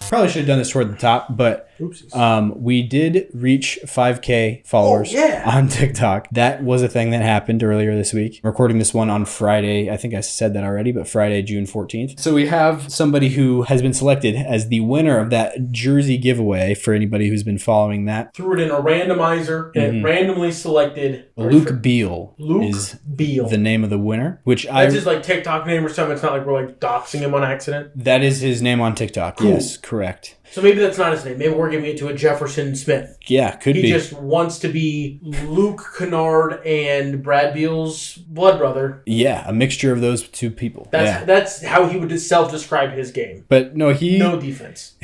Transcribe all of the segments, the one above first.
Probably should have done this toward the top, but we did reach 5K followers on TikTok. That was a thing that happened earlier this week. I'm recording this one on Friday. I think I said that already, but Friday, June 14th. So we have somebody who has been selected as the winner of that jersey giveaway for anybody who's been following that. Threw it in a randomizer and randomly selected Luke Beal is the name of the winner, which That's his like TikTok name or something. It's not like we're like doxing him on accident. That is his name on TikTok. Cool. Yes, correct. So maybe that's not his name. Maybe we're giving it to a Jefferson Smith. Yeah, could be. He just wants to be Luke Kennard and Brad Beal's blood brother. Yeah, a mixture of those two people. That's how he would self-describe his game. But no defense.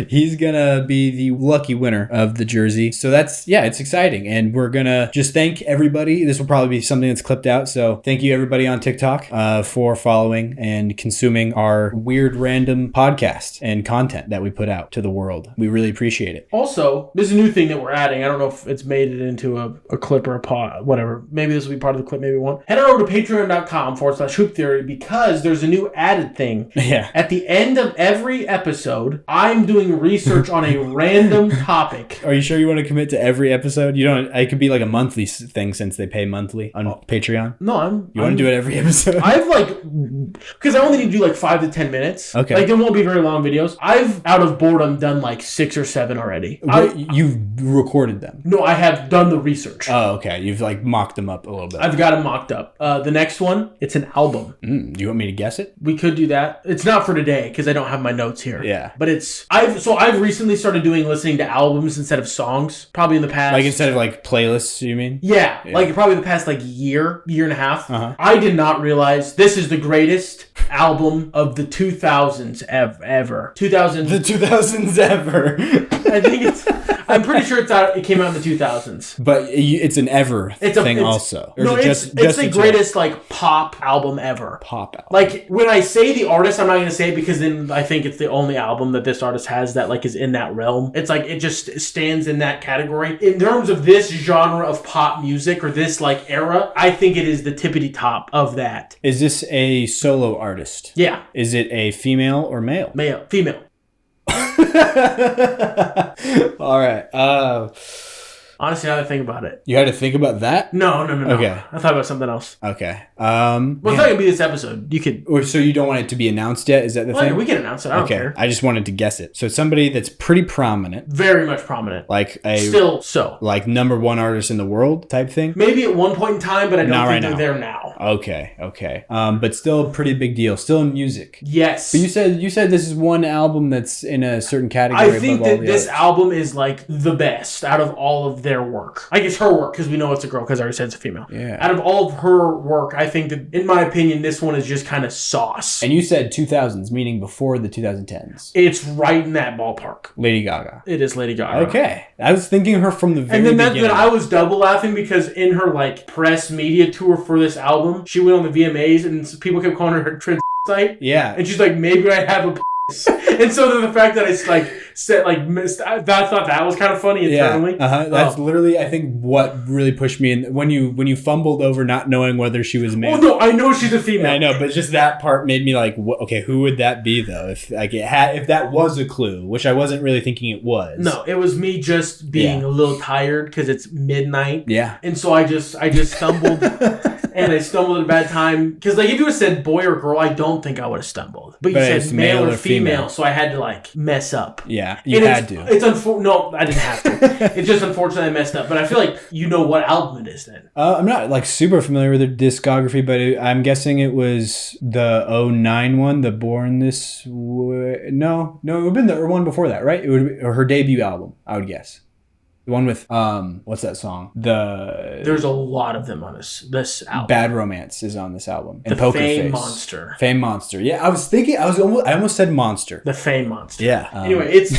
He's gonna be the lucky winner of the jersey. So it's exciting. And we're gonna just thank everybody. This will probably be something that's clipped out. So thank you everybody on TikTok for following and consuming our weird random podcast and content that we put out to the world. We really appreciate it. Also, there's a new thing that we're adding. I don't know if it's made it into a clip or a pod, whatever. Maybe this will be part of the clip, maybe it won't. Head on over to patreon.com/Hoop Theory because there's a new added thing. Yeah. At the end of every episode, I'm doing research on a random topic. Are you sure you want to commit to every episode? You don't. It could be like a monthly thing since they pay monthly on Patreon. No, You want to do it every episode? I've because I only need to do like 5 to 10 minutes. Okay. Like it won't be very long videos. I've out of boredom done like 6 or 7 already. You've recorded them? No, I have done the research. Oh, okay. You've like mocked them up a little bit. I've got them mocked up. The next one, it's an album. Do you want me to guess it? We could do that. It's not for today because I don't have my notes here. Yeah. But I've recently started listening to albums instead of songs. Probably in the past. Like instead of like playlists, you mean? Yeah. Like probably the past like year and a half. Uh-huh. I did not realize this is the greatest album of the 2000s ever. The 2000s ever. I think I'm pretty sure it came out in the 2000s. But it's an thing also. Or it's the greatest like pop album ever. Pop album. Like when I say the artist, I'm not going to say it because then I think it's the only album that this artist has that like is in that realm. It's like it just stands in that category. In terms of this genre of pop music or this like era, I think it is the tippity top of that. Is this a solo artist? Yeah. Is it a female or male? Female. All right. Honestly, now that I think about it. You had to think about that? No. Okay. I thought about something else. Okay. Well, it's not going to be this episode. You could... Or so you don't want it to be announced yet? Is that the thing? We can announce it. I don't care. I just wanted to guess it. So it's somebody that's pretty prominent. Very much prominent. Like Still so. Like number one artist in the world type thing? Maybe at one point in time, but I don't think they're there now. Okay. But still a pretty big deal. Still in music. Yes. But you said this is one album that's in a certain category. I think that this album is like the best out of all of their work. I guess her work, because we know it's a girl, because I already said it's a female. Yeah. Out of all of her work, I think that, in my opinion, this one is just kind of sauce. And you said 2000s, meaning before the 2010s. It's right in that ballpark. Lady Gaga. It is Lady Gaga. Okay. I was thinking of her from the very beginning. And then I was double laughing because in her like press media tour for this album, she went on the VMAs and people kept calling her trans site. Yeah. And she's like, maybe I have a and so the fact that it's like said like missed, I thought that was kind of funny internally. Yeah, that's literally I think what really pushed me in when you fumbled over not knowing whether she was male. Oh no, I know she's a female. I know, but just that part made me like, okay, who would that be though? If like if that was a clue, which I wasn't really thinking it was. No, it was me just being a little tired because it's midnight. Yeah, and so I just stumbled. And I stumbled at a bad time. Because, like, if you would have said boy or girl, I don't think I would have stumbled. But you said male or female, so I had to, like, mess up. Yeah, you had to. No, I didn't have to. It's just unfortunate I messed up. But I feel like you know what album it is then. I'm not, like, super familiar with her discography, but I'm guessing it was the 2009 one, the Born This Way. No, it would have been the one before that, right? It would be her debut album, I would guess. The one with what's that song? There's a lot of them on this album. Bad Romance is on this album. And the Poker Fame Face. Monster. Fame Monster. Yeah, I almost said Monster. The Fame Monster. Yeah. Anyway, it's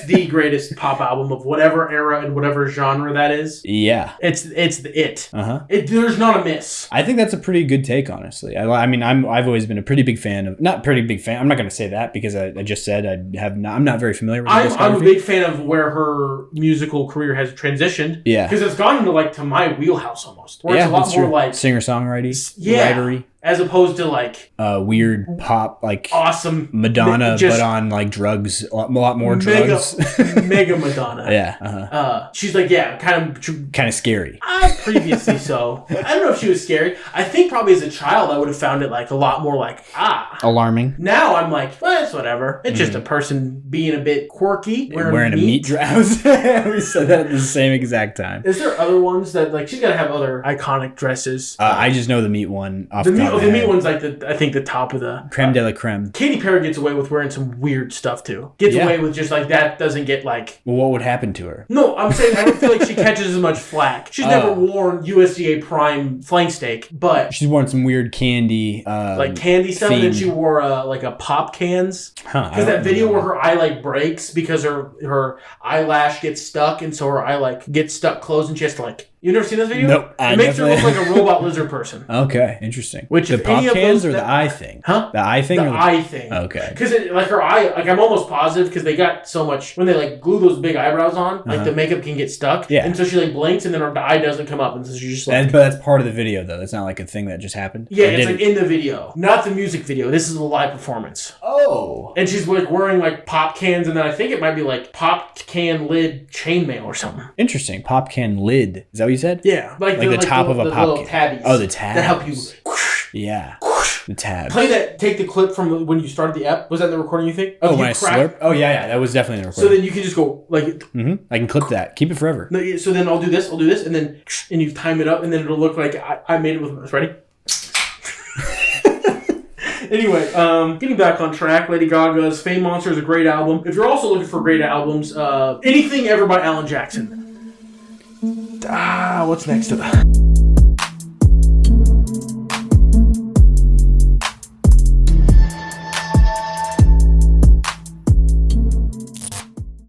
the greatest pop album of whatever era and whatever genre that is. Yeah. It's it. Uh-huh. There's not a miss. I think that's a pretty good take, honestly. I mean, I've always been a pretty big fan of. Not pretty big fan. I'm not going to say that because I just said I'm not very familiar with this. I'm a big fan of where her musical career has transitioned. Yeah. Because it's gone into to my wheelhouse almost. Where it's a lot more like singer-songwriting. Yeah. Writery. as opposed to like weird pop, like awesome Madonna, but on like drugs, a lot more drugs. Mega Madonna. Yeah. She's like, yeah, kind of scary. Previously, so I don't know if she was scary. I think probably as a child I would have found it like a lot more like alarming. Now I'm like, well, it's whatever. It's just a person being a bit quirky, wearing a meat dress. We said that at the same exact time. Is there other ones that like she's gotta have other iconic dresses? I just know the meat one. Off the meat one's like I think the top of the creme de la creme. Katy Perry gets away with wearing some weird stuff too. Gets away with just like that doesn't get like. Well, what would happen to her? No, I'm saying I don't feel like she catches as much flack. She's never worn USDA Prime flank steak, but she's worn some weird candy, like candy stuff. And then she wore like a pop cans. Because that video where her eye like breaks because her eyelash gets stuck, and so her eye like gets stuck closed, and she has to like. You never seen this video? Nope. It makes her look like a robot lizard person. Okay, interesting. Which the pop cans or the eye thing? Huh? The eye thing? The eye thing. Okay. Because like her eye, like I'm almost positive because they got so much when they like glue those big eyebrows on, like the makeup can get stuck. Yeah. And so she like blinks and then her eye doesn't come up, and so she's just like. But that's part of the video though. That's not like a thing that just happened. Yeah, it's like in the video, not the music video. This is a live performance. Oh. And she's like wearing like pop cans, and then I think it might be like pop can lid chainmail or something. Interesting. Pop can lid. Is that what you said? Yeah. Like the top of a pop can. Tabbies oh, the tabs. that help you. Yeah. The tabs. Play that. Take the clip from when you started the app. Was that in the recording? You think? Oh, when I slurp. Oh yeah. That was definitely in the recording. So then you can just go like. Mm-hmm. I can clip that. Keep it forever. No, so then I'll do this, and then you time it up, and then it'll look like I made it with this. Ready? Anyway, getting back on track, Lady Gaga's Fame Monster is a great album. If you're also looking for great albums, anything ever by Alan Jackson. What's next to that?